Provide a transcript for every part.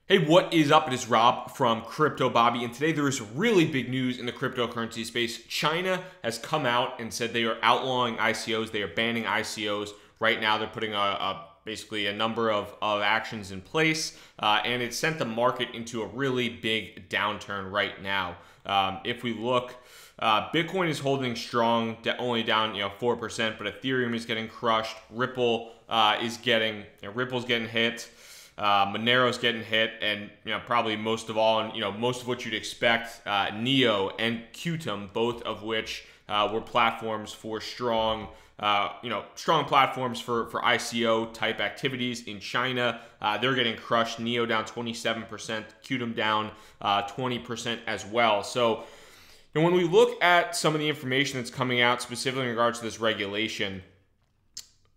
Hey, what is up? It is Rob from Crypto Bobby, and today there is really big news in the cryptocurrency space. China has come out and said they are outlawing ICOs. They are banning ICOs. Right now, they're putting basically a number of actions in place, and it sent the market into a really big downturn right now. If we look, Bitcoin is holding strong, only down 4%, but Ethereum is getting crushed. Ripple's getting hit. Monero's getting hit, and probably most of all, and most of what you'd expect, Neo and Qtum, both of which were platforms for strong platforms for ICO type activities in China. They're getting crushed. Neo down 27%, Qtum down 20% as well. So, when we look at some of the information that's coming out specifically in regards to this regulation,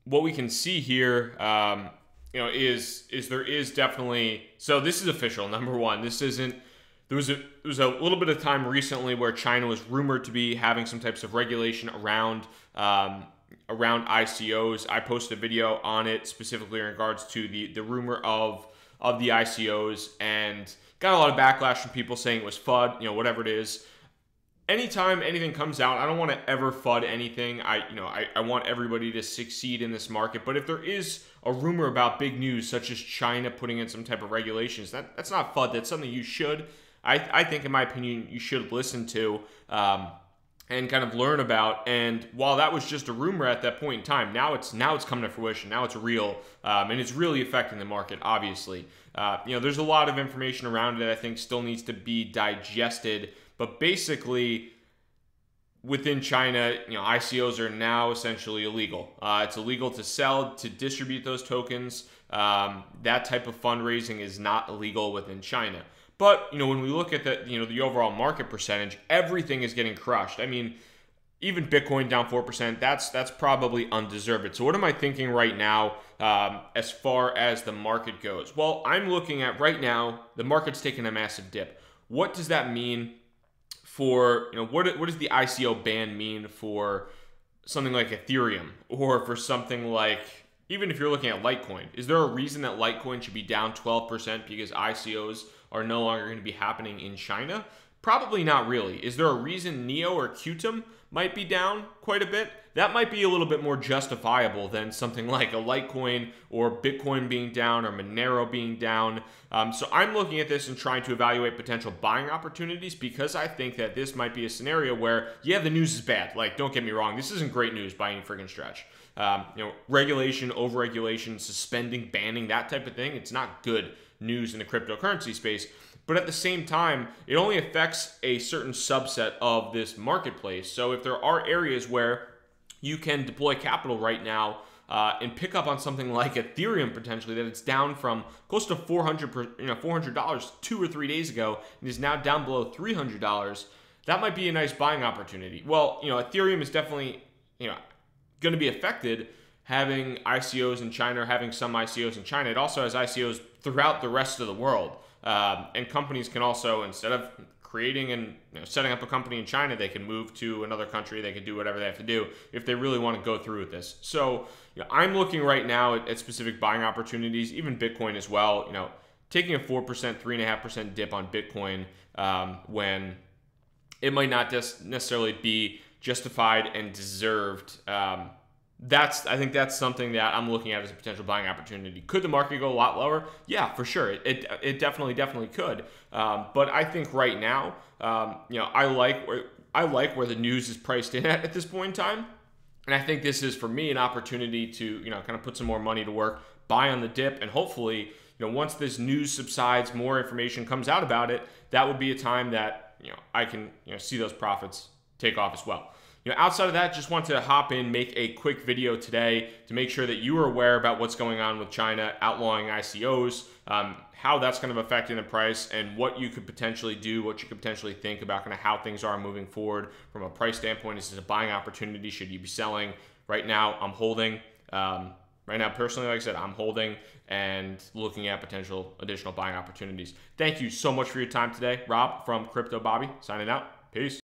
what we can see here. Is there is definitely, so this is official. Number one, this isn't, there was a little bit of time recently where China was rumored to be having some types of regulation around ICOs. I posted a video on it specifically in regards to the rumor of the ICOs, and got a lot of backlash from people saying it was FUD, whatever it is. Anytime anything comes out, I don't want to ever FUD anything. I want everybody to succeed in this market. But if there is a rumor about big news, such as China putting in some type of regulations, that's not FUD. That's something you should, I think, in my opinion, you should listen to and kind of learn about. And while that was just a rumor at that point in time, now it's coming to fruition. Now it's real, and it's really affecting the market. Obviously, there's a lot of information around it. I think still needs to be digested. But basically, within China, ICOs are now essentially illegal. It's illegal to sell, to distribute those tokens. That type of fundraising is not illegal within China. But, when we look at the overall market percentage, everything is getting crushed. I mean, even Bitcoin down 4%, that's probably undeserved. So what am I thinking right now as far as the market goes? Well, I'm looking at right now, the market's taking a massive dip. What does that mean? For, what does the ICO ban mean for something like Ethereum, or for something like, even if you're looking at Litecoin? Is there a reason that Litecoin should be down 12% because ICOs are no longer going to be happening in China? Probably not really. Is there a reason Neo or Qtum might be down quite a bit? That might be a little bit more justifiable than something like a Litecoin or Bitcoin being down or Monero being down. So I'm looking at this and trying to evaluate potential buying opportunities, because I think that this might be a scenario where, yeah, the news is bad. Like, don't get me wrong, this isn't great news by any friggin' stretch. Regulation, overregulation, suspending, banning, that type of thing, it's not good news in the cryptocurrency space. But at the same time, it only affects a certain subset of this marketplace. So if there are areas where you can deploy capital right now and pick up on something like Ethereum potentially, that it's down from close to $400 2 or 3 days ago and is now down below $300, that might be a nice buying opportunity. Well, Ethereum is definitely going to be affected having ICOs in China, or having some ICOs in China. It also has ICOs throughout the rest of the world. And companies can also, instead of creating and setting up a company in China, they can move to another country. They can do whatever they have to do if they really want to go through with this. So I'm looking right now at specific buying opportunities, even Bitcoin as well. Taking a 4%, 3.5% dip on Bitcoin when it might not necessarily be justified and deserved. I think that's something that I'm looking at as a potential buying opportunity. Could the market go a lot lower? Yeah, for sure. It definitely could. But I think right now, I like where the news is priced in at this point in time. And I think this is, for me, an opportunity to, kind of put some more money to work, buy on the dip, and hopefully, once this news subsides, more information comes out about it, that would be a time that, I can, see those profits take off as well. Outside of that, just want to hop in, make a quick video today to make sure that you are aware about what's going on with China outlawing ICOs, how that's kind of affecting the price, and what you could potentially do, what you could potentially think about kind of how things are moving forward from a price standpoint. Is this a buying opportunity? Should you be selling? Right now, I'm holding. Right now, personally, like I said, I'm holding and looking at potential additional buying opportunities. Thank you so much for your time today. Rob from Crypto Bobby, signing out. Peace.